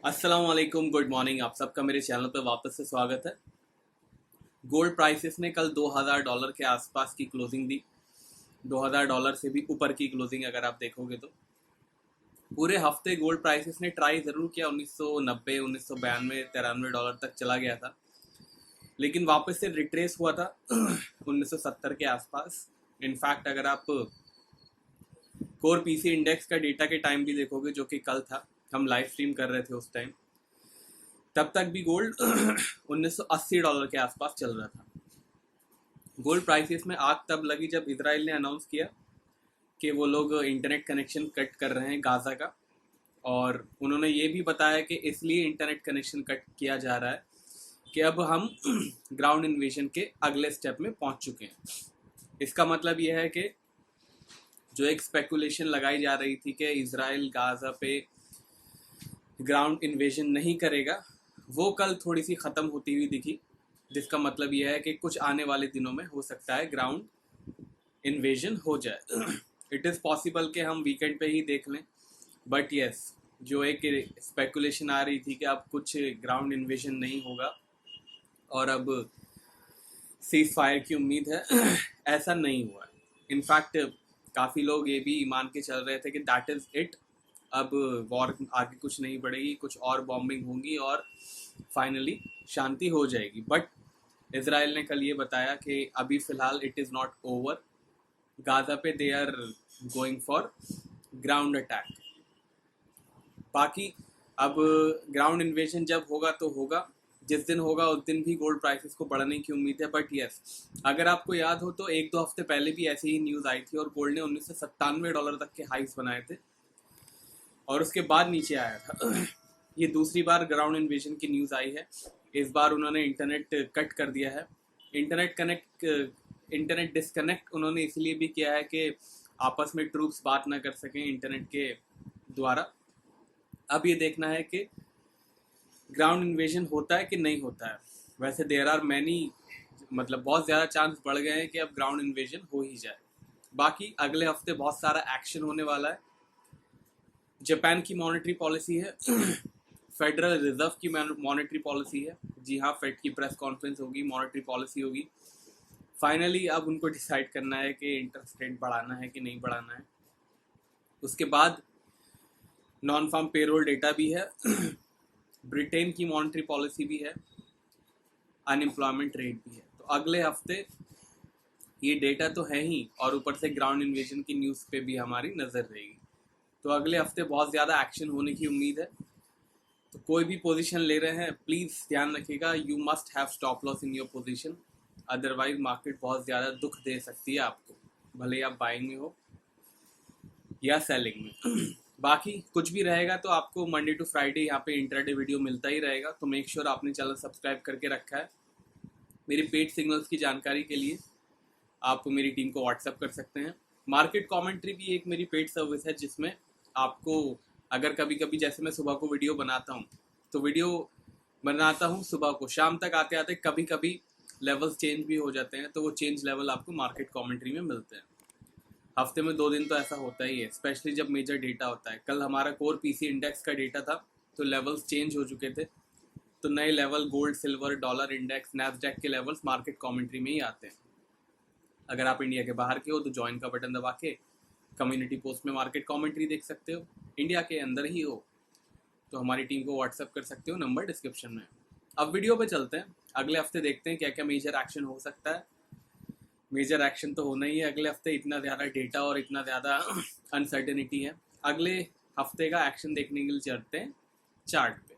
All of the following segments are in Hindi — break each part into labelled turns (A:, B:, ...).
A: अस्सलाम वालेकुम, गुड मॉर्निंग। आप सबका मेरे चैनल पर वापस से स्वागत है। गोल्ड प्राइसेस ने कल $2000 के आसपास की क्लोजिंग दी। $2000 से भी ऊपर की क्लोजिंग अगर आप देखोगे तो पूरे हफ्ते गोल्ड प्राइसेस ने ट्राई ज़रूर किया। 1990, 1992, $93 तक चला गया था, लेकिन वापस से रिट्रेस हुआ था 1970 के आसपास। इनफैक्ट अगर आप कोर पीसी इंडेक्स का डेटा के टाइम भी देखोगे, जो कि कल था, हम लाइव स्ट्रीम कर रहे थे उस टाइम, तब तक भी गोल्ड $1980 के आसपास चल रहा था। गोल्ड प्राइसेस में आग तब लगी जब इसराइल ने अनाउंस किया कि वो लोग इंटरनेट कनेक्शन कट कर रहे हैं गाज़ा का, और उन्होंने ये भी बताया कि इसलिए इंटरनेट कनेक्शन कट किया जा रहा है कि अब हम ग्राउंड इन्वेजन के अगले स्टेप में पहुंच चुके हैं। इसका मतलब यह है कि जो एक स्पेकुलेशन लगाई जा रही थी कि इसराइल गाज़ा पे ग्राउंड इन्वेजन नहीं करेगा, वो कल थोड़ी सी ख़त्म होती हुई दिखी, जिसका मतलब यह है कि कुछ आने वाले दिनों में हो सकता है ग्राउंड इन्वेजन हो जाए। इट इज़ पॉसिबल कि हम वीकेंड पे ही देख लें, बट यस, जो एक स्पेकुलेशन आ रही थी कि अब कुछ ग्राउंड इन्वेजन नहीं होगा और अब सीज फायर की उम्मीद है, ऐसा नहीं हुआ। इनफैक्ट काफ़ी लोग ये भी मान के चल रहे थे कि दैट इज़ इट, अब वॉर आगे कुछ नहीं बढ़ेगी, कुछ और बॉम्बिंग होंगी और फाइनली शांति हो जाएगी। बट इसराइल ने कल ये बताया कि अभी फ़िलहाल it is not over. Gaza पे they are going for ground attack. बाकी अब ग्राउंड इन्वेजन जब होगा तो होगा, जिस दिन होगा उस दिन भी गोल्ड प्राइसेस को बढ़ने की उम्मीद है। बट यस, अगर आपको याद हो तो एक दो हफ्ते पहले भी ऐसी ही न्यूज़ आई थी और गोल्ड ने $1997 तक के हाइस बनाए थे और उसके बाद नीचे आया था। ये दूसरी बार ग्राउंड इन्वेजन की न्यूज़ आई है। इस बार उन्होंने इंटरनेट कट कर दिया है। इंटरनेट डिस्कनेक्ट उन्होंने इसलिए भी किया है कि आपस में ट्रूप्स बात ना कर सकें इंटरनेट के द्वारा। अब ये देखना है कि ग्राउंड इन्वेजन होता है कि नहीं होता है। वैसे देयर आर मैनी, मतलब बहुत ज़्यादा चांस बढ़ गए हैं कि अब ग्राउंड इन्वेजन हो ही जाए। बाकी अगले हफ्ते बहुत सारा एक्शन होने वाला है। जापान की मॉनेटरी पॉलिसी है, फेडरल रिजर्व की मॉनेटरी पॉलिसी है। जी हाँ, फेड की प्रेस कॉन्फ्रेंस होगी, मॉनेटरी पॉलिसी होगी। फाइनली अब उनको डिसाइड करना है कि इंटरेस्ट रेट बढ़ाना है कि नहीं बढ़ाना है। उसके बाद नॉन फार्म पेरोल डेटा भी है, ब्रिटेन की मॉनेटरी पॉलिसी भी है, अनएम्प्लॉयमेंट रेट भी है। तो अगले हफ्ते ये डेटा तो है ही, और ऊपर से ग्राउंड इन्वेजन की न्यूज़ पे भी हमारी नज़र रहेगी। तो अगले हफ्ते बहुत ज़्यादा एक्शन होने की उम्मीद है। तो कोई भी पोजीशन ले रहे हैं, प्लीज़ ध्यान रखिएगा, you must have stop loss in your position. Otherwise market बहुत ज़्यादा दुख दे सकती है आपको, भले आप बाइंग में हो या सेलिंग में। बाकी कुछ भी रहेगा तो आपको मंडे टू फ्राइडे यहाँ पे इंट्राडे वीडियो मिलता ही रहेगा। तो मेक श्योर आपने चैनल सब्सक्राइब करके रखा है। मेरी पेड सिग्नल्स की जानकारी के लिए आप मेरी टीम को व्हाट्सएप कर सकते हैं। मार्केट कमेंट्री भी एक मेरी पेड सर्विस है, जिसमें आपको अगर कभी कभी, जैसे मैं सुबह को वीडियो बनाता हूँ, तो वीडियो बनाता हूँ सुबह को, शाम तक आते आते कभी कभी लेवल्स चेंज भी हो जाते हैं, तो वो चेंज लेवल आपको मार्केट कमेंट्री में मिलते हैं। हफ्ते में 2 दिन तो ऐसा होता ही है, स्पेशली जब मेजर डेटा होता है। कल हमारा कोर पीसी इंडेक्स का डेटा था, तो लेवल्स चेंज हो चुके थे, तो नए level gold, silver, dollar index, Nasdaq के लेवल्स मार्केट कमेंट्री में ही आते हैं। अगर आप इंडिया के बाहर के हो तो ज्वाइन का बटन दबा के कम्युनिटी पोस्ट में मार्केट कमेंट्री देख सकते हो। इंडिया के अंदर ही हो तो हमारी टीम को व्हाट्सएप कर सकते हो, नंबर डिस्क्रिप्शन में। अब वीडियो पे चलते हैं। अगले हफ्ते देखते हैं क्या क्या मेजर एक्शन हो सकता है। मेजर एक्शन तो होना ही है अगले हफ्ते, इतना ज़्यादा डेटा और इतना ज़्यादा अनसर्टेनिटी है। अगले हफ्ते का एक्शन देखने के लिए चलते हैं चार्ट पे।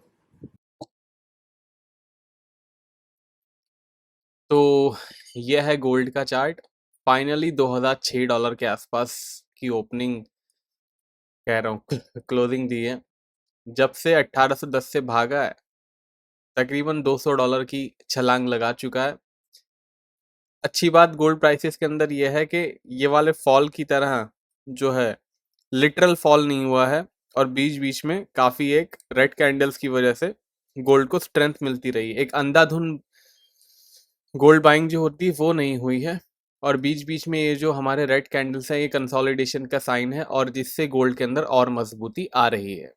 A: तो यह है गोल्ड का चार्ट। फाइनली $2006 के आसपास की ओपनिंग, कह रहा हूँ क्लोजिंग दी है। जब से 1810 से भागा है, तकरीबन $200 की छलांग लगा चुका है। अच्छी बात गोल्ड प्राइसेस के अंदर यह है कि ये वाले फॉल की तरह जो है लिटरल फॉल नहीं हुआ है, और बीच बीच में काफ़ी एक रेड कैंडल्स की वजह से गोल्ड को स्ट्रेंथ मिलती रही। एक अंधाधुंध गोल्ड बाइंग जो होती है वो नहीं हुई है, और बीच बीच में ये जो हमारे रेड कैंडल्स हैं, ये कंसोलिडेशन का साइन है, और जिससे गोल्ड के अंदर और मजबूती आ रही है।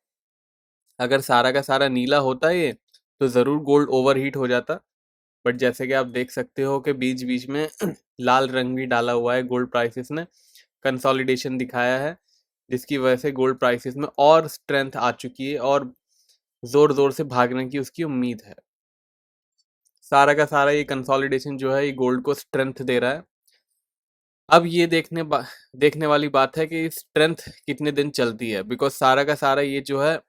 A: अगर सारा का सारा नीला होता ये तो ज़रूर गोल्ड ओवरहीट हो जाता, बट जैसे कि आप देख सकते हो कि बीच बीच में लाल रंग भी डाला हुआ है, गोल्ड प्राइसेस ने कंसोलिडेशन दिखाया है, जिसकी वजह से गोल्ड प्राइसेस में और स्ट्रेंथ आ चुकी है और जोर जोर से भागने की उसकी उम्मीद है। सारा का सारा ये कंसोलिडेशन जो है ये गोल्ड को स्ट्रेंथ दे रहा है। अब ये देखने वाली बात है कि स्ट्रेंथ कितने दिन चलती है, बिकॉज सारा का सारा ये जो है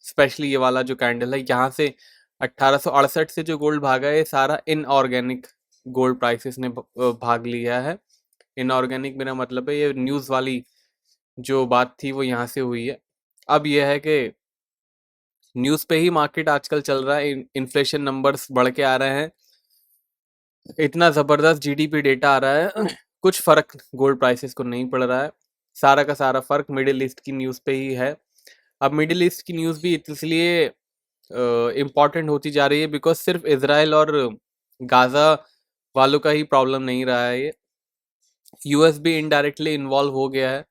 A: स्पेशली ये वाला जो कैंडल है यहाँ से 1868 से जो गोल्ड भागा है ये सारा इनऑर्गेनिक गोल्ड प्राइसेस ने भाग लिया है। इनऑर्गेनिक मेरा मतलब है ये न्यूज़ वाली जो बात थी वो यहाँ से हुई है। अब यह है कि न्यूज़ पे ही मार्केट आजकल चल रहा है, इन्फ्लेशन नंबर्स बढ़ के आ रहे हैं, इतना ज़बरदस्त जीडीपी डेटा आ रहा है, कुछ फ़र्क गोल्ड प्राइसेस को नहीं पड़ रहा है। सारा का सारा फ़र्क मिडिल ईस्ट की न्यूज़ पे ही है। अब मिडिल ईस्ट की न्यूज़ भी इसलिए इम्पॉर्टेंट होती जा रही है बिकॉज सिर्फ इसराइल और गाज़ा वालों का ही प्रॉब्लम नहीं रहा है ये, यूएस भी इनडायरेक्टली इन्वॉल्व हो गया है।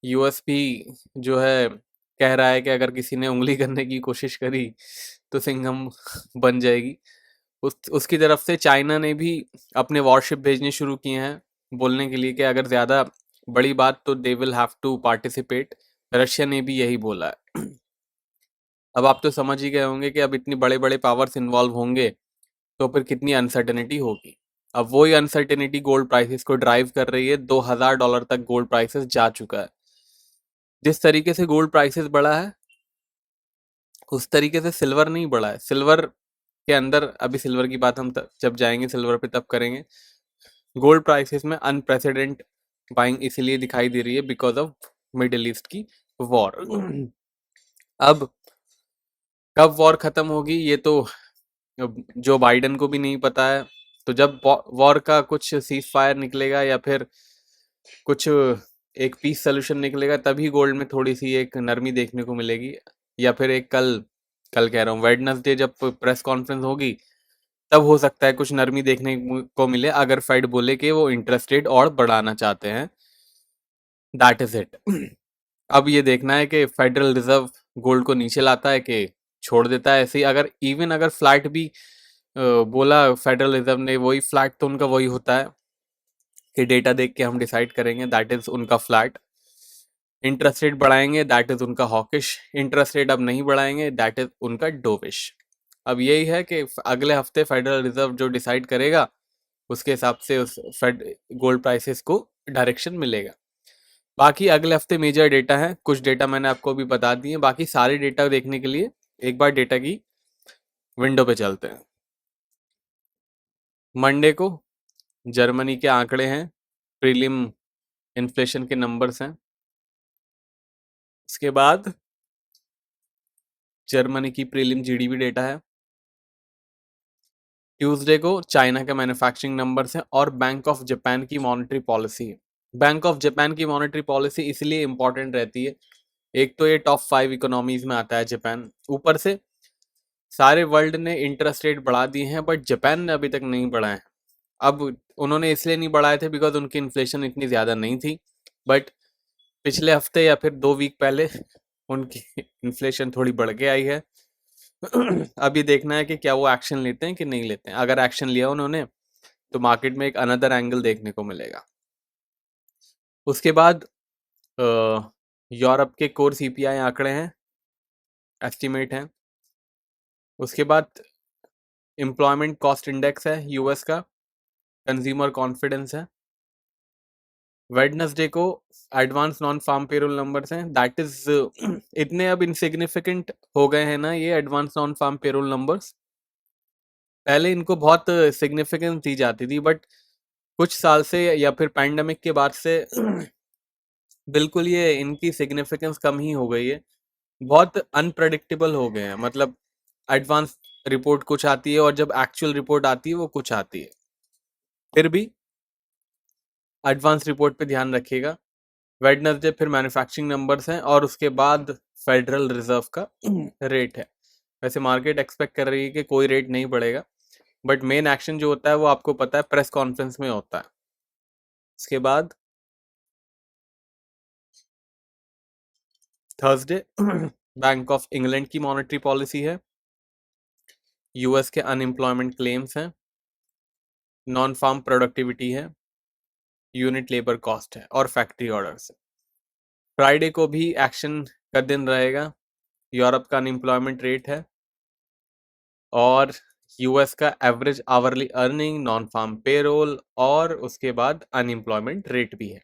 A: यूएस भी जो है कह रहा है कि अगर किसी ने उंगली करने की कोशिश करी तो सिंघम बन जाएगी। उसकी तरफ से चाइना ने भी अपने वॉरशिप भेजने शुरू किए हैं बोलने के लिए कि अगर ज़्यादा बड़ी बात तो they will have to participate. Russia ने भी यही बोला है। अब आप तो समझ ही गए होंगे कि अब इतनी बड़े बड़े पावर्स इन्वॉल्व होंगे तो फिर कितनी अनसर्टेनिटी होगी। अब वही अनसर्टेनिटी गोल्ड प्राइसेस को ड्राइव कर रही है, $2000 तक गोल्ड प्राइसेस जा चुका है। जिस तरीके से गोल्ड प्राइसेस बढ़ा है उस तरीके से सिल्वर नहीं बढ़ा है। सिल्वर के अंदर अभी सिल्वर की बात हम जब जाएंगे सिल्वर पे तब करेंगे। गोल्ड प्राइसेस में अनप्रेसिडेंट बाइंग इसीलिए दिखाई दे रही है बिकॉज ऑफ मिडिल ईस्ट की वॉर। अब कब वॉर खत्म होगी ये तो जो बाइडन को भी नहीं पता है। तो जब वॉर का कुछ सीज फायर निकलेगा या फिर कुछ एक पीस सोल्यूशन निकलेगा तभी गोल्ड में थोड़ी सी एक नरमी देखने को मिलेगी। या फिर एक कल कल कह रहा हूँ वेडनेसडे जब प्रेस कॉन्फ्रेंस होगी तब हो सकता है कुछ नरमी देखने को मिले अगर फेड बोले कि वो इंटरेस्ट रेट और बढ़ाना चाहते हैं। That is it. अब ये देखना है कि फेडरल रिजर्व गोल्ड को नीचे लाता है कि छोड़ देता है ऐसे ही। अगर इवन अगर फ्लैट भी बोला फेडरल रिजर्व ने, वही फ्लैट तो उनका वही होता है कि डेटा देख के हम डिसाइड करेंगे, दैट इज उनका फ्लैट। इंटरेस्ट रेट बढ़ाएंगे दैट इज उनका हॉकिश। इंटरेस्ट रेट अब नहीं बढ़ाएंगे दैट इज उनका डोविश। अब यही है कि अगले हफ्ते फेडरल रिजर्व जो डिसाइड करेगा उसके हिसाब से उस फेड गोल्ड प्राइसेस को डायरेक्शन मिलेगा। बाकी अगले हफ्ते मेजर डेटा है, कुछ डेटा मैंने आपको अभी बता दिए, बाकी सारे डेटा देखने के लिए एक बार डेटा की विंडो पे चलते हैं। मंडे को जर्मनी के आंकड़े हैं, प्रीलिम इन्फ्लेशन के नंबर्स हैं। उसके बाद जर्मनी की प्रीलिम जीडीपी डेटा है। ट्यूसडे को चाइना के मैन्युफैक्चरिंग नंबर्स हैं और बैंक ऑफ जापान की मॉनेटरी पॉलिसी है। बैंक ऑफ जापान की मॉनेटरी पॉलिसी इसलिए इंपॉर्टेंट रहती है, एक तो ये टॉप 5 इकोनॉमीज में आता है जापान, ऊपर से सारे वर्ल्ड ने इंटरेस्ट रेट बढ़ा दिए हैं बट जापान ने अभी तक नहीं बढ़ाए हैं। अब उन्होंने इसलिए नहीं बढ़ाए थे बिकॉज उनकी इन्फ्लेशन इतनी ज़्यादा नहीं थी, बट पिछले हफ्ते या फिर 2 वीक पहले उनकी इन्फ्लेशन थोड़ी बढ़ के आई है। अब ये देखना है कि क्या वो एक्शन लेते हैं कि नहीं लेते हैं। अगर एक्शन लिया उन्होंने तो मार्केट में एक अनदर एंगल देखने को मिलेगा। उसके बाद यूरोप के कोर सीपीआई आंकड़े हैं, एस्टिमेट हैं। उसके बाद एम्प्लॉयमेंट कॉस्ट इंडेक्स है यूएस का, कंज्यूमर कॉन्फिडेंस है। वेडनेसडे को advance non farm payroll numbers हैं, दैट इज इतने अब इनसिग्निफिकेंट हो गए हैं ना ये advance non farm payroll numbers. पहले इनको बहुत सिग्निफिकेंस दी जाती थी बट कुछ साल से या फिर पैंडेमिक के बाद से बिल्कुल ये इनकी सिग्निफिकेंस कम ही हो गई है। बहुत अनप्रडिक्टेबल हो गए हैं, मतलब एडवांस रिपोर्ट कुछ आती है और जब एक्चुअल रिपोर्ट आती है वो कुछ आती है। फिर भी एडवांस रिपोर्ट पे ध्यान रखिएगा। वेडनेसडे फिर मैन्युफैक्चरिंग नंबर्स हैं और उसके बाद फेडरल रिजर्व का रेट है। वैसे मार्केट एक्सपेक्ट कर रही है कि कोई रेट नहीं बढ़ेगा बट मेन एक्शन जो होता है वो आपको पता है प्रेस कॉन्फ्रेंस में होता है। उसके बाद थर्सडे बैंक ऑफ इंग्लैंड की मॉनेटरी पॉलिसी है, यूएस के अनएम्प्लॉयमेंट क्लेम्स हैं, नॉन फार्म प्रोडक्टिविटी है, यूनिट लेबर कॉस्ट है और फैक्ट्री ऑर्डर्स है। फ्राइडे को भी एक्शन का दिन रहेगा, यूरोप का अनएम्प्लॉयमेंट रेट है और यूएस का average hourly earning, non farm payroll और उसके बाद अनएम्प्लॉयमेंट रेट भी है।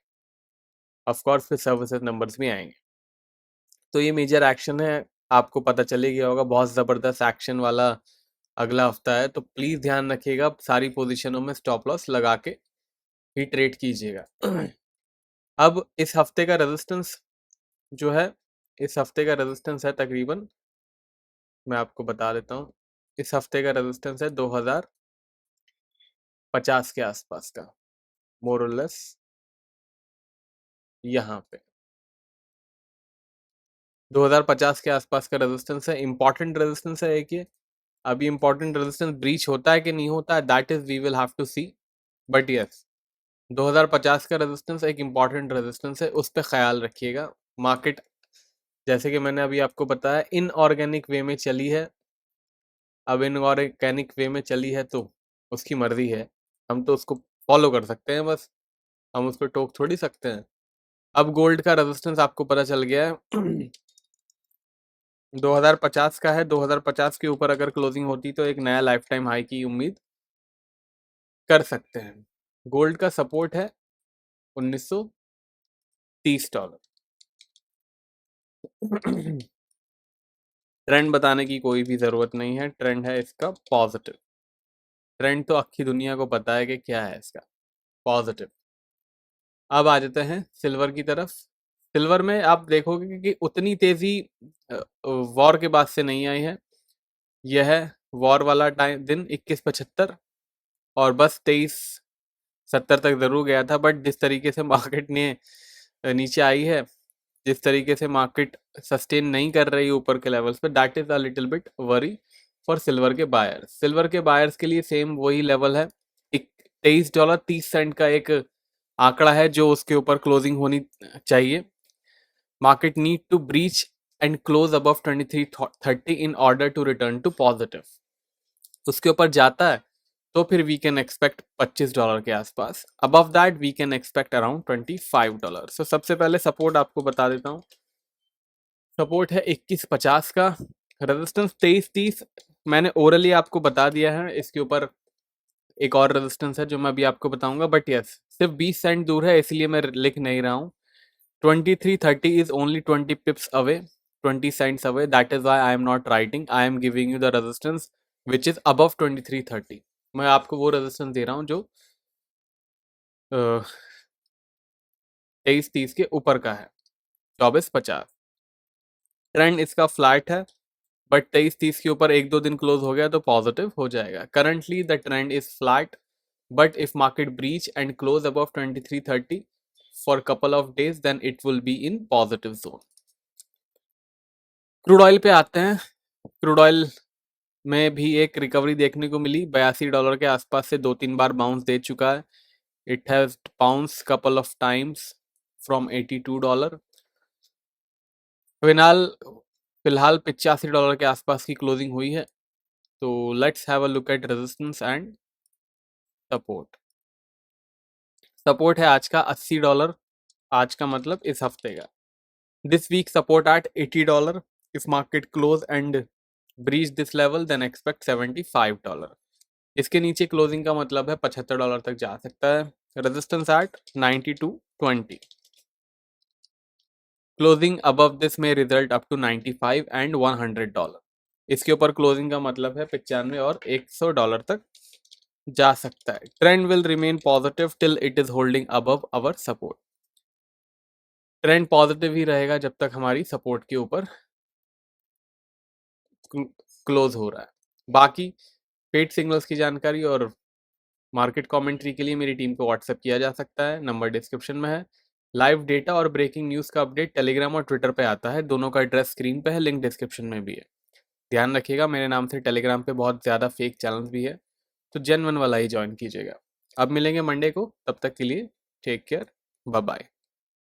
A: ऑफ कोर्स फिर सर्विसेज नंबर्स भी आएंगे। तो ये मेजर एक्शन है, आपको पता चले गया होगा, बहुत ज़बरदस्त एक्शन वाला अगला हफ्ता है। तो प्लीज़ ध्यान रखिएगा, सारी पोजीशनों में स्टॉप लॉस लगा के ही ट्रेड कीजिएगा। अब इस हफ्ते का रेजिस्टेंस जो है, इस हफ्ते का रेजिस्टेंस है तकरीबन, मैं आपको बता देता हूँ, इस हफ्ते का रेजिस्टेंस है 2050 के आसपास का, मोर और लेस यहाँ पे 2050 के आसपास का रेजिस्टेंस है। इंपॉर्टेंट रेजिस्टेंस है एक ये। अभी इंपॉर्टेंट रेजिस्टेंस ब्रीच होता है कि नहीं होता है, that is we will have to see, but yes 2050 का रेजिस्टेंस एक इंपॉर्टेंट रेजिस्टेंस है, उस पर ख्याल रखिएगा। मार्केट जैसे कि मैंने अभी आपको बताया इनऑर्गेनिक वे में चली है, अब इनऑर्गेनिक वे में चली है तो उसकी मर्जी है, हम तो उसको फॉलो कर सकते हैं बस, हम उस पर टोक थोड़ी सकते हैं। अब गोल्ड का रेजिस्टेंस आपको पता चल गया है 2050 का है। 2050 के ऊपर अगर क्लोजिंग होती तो एक नया लाइफ टाइम हाई की उम्मीद कर सकते हैं। गोल्ड का सपोर्ट है $1930। ट्रेंड बताने की कोई भी ज़रूरत नहीं है, ट्रेंड है इसका पॉजिटिव। ट्रेंड तो आखी दुनिया को पता है कि क्या है इसका, पॉजिटिव। अब आ जाते हैं सिल्वर की तरफ। सिल्वर में आप देखोगे कि उतनी तेज़ी वॉर के बाद से नहीं आई है। यह है वॉर वाला टाइम दिन 2175 और बस 2370 तक ज़रूर गया था, बट जिस तरीके से मार्केट ने नीचे आई है, जिस तरीके से मार्केट सस्टेन नहीं कर रही है ऊपर के लेवल्स पे, that is a little bit worry for silver के बायर्स। सिल्वर के बायर्स के लिए सेम वही लेवल है, $23.30 का एक आंकड़ा है जो उसके ऊपर क्लोजिंग होनी चाहिए। Market need to breach and close above 2330 in order to return to positive. उसके ऊपर जाता है तो फिर वी कैन एक्सपेक्ट $25 के आसपास, above that we can expect around $25। So सबसे पहले सपोर्ट आपको बता देता हूँ, सपोर्ट है 2150 का, रेजिस्टेंस 2330 मैंने ओरली आपको बता दिया है। इसके ऊपर एक और रेजिस्टेंस है जो मैं अभी आपको बताऊंगा, बट यस सिर्फ 20 सेंट दूर है इसलिए मैं लिख नहीं रहा हूँ। 2330 is only 20 pips away, 20 cents away, that is why I am not writing, I am giving you the resistance which is above 2330। मैं आपको वो रेजिस्टेंस दे रहा हूँ जो 2330 के ऊपर का है, 2450। ट्रेंड इसका फ्लैट है, बट 2330 के ऊपर एक दो दिन क्लोज हो गया तो पॉजिटिव हो जाएगा। Currently the trend is flat, but if market breach and close above 2330 for couple of days then it will be in positive zone. Crude oil पे आते हैं। क्रूड ऑयल में भी एक रिकवरी देखने को मिली, $82 के आसपास से दो तीन बार बाउंस दे चुका है। It has bounce couple of times from $82। फिलहाल $85 के आसपास की क्लोजिंग हुई है। तो let's have a look at resistance and support. Support है आज का $80, आज का मतलब इस हफ्ते का। This week support at $80। If market close and breach this level then expect $75। इसके नीचे क्लोजिंग का मतलब है $75 तक जा सकता है। Resistance at 92.20। Closing above this में रिजल्ट अप टू 95 एंड $100। इसके ऊपर क्लोजिंग का मतलब है 95 और $100 तक जा सकता है। Trend will remain positive till it is holding above our support. Trend positive ही रहेगा जब तक हमारी सपोर्ट के ऊपर क्लोज हो रहा है। बाकी पेड सिग्नल्स की जानकारी और मार्केट कमेंट्री के लिए मेरी टीम को व्हाट्सएप किया जा सकता है, नंबर डिस्क्रिप्शन में है। लाइव डेटा और ब्रेकिंग न्यूज़ का अपडेट टेलीग्राम और ट्विटर पे आता है, दोनों का एड्रेस स्क्रीन पे है, लिंक डिस्क्रिप्शन में भी है। ध्यान रखिएगा मेरे नाम से टेलीग्राम पे बहुत ज़्यादा फेक चैनल्स भी है, तो जेन्युइन वाला ही ज्वाइन कीजिएगा। अब मिलेंगे मंडे को, तब तक के लिए टेक केयर, बाय बाय।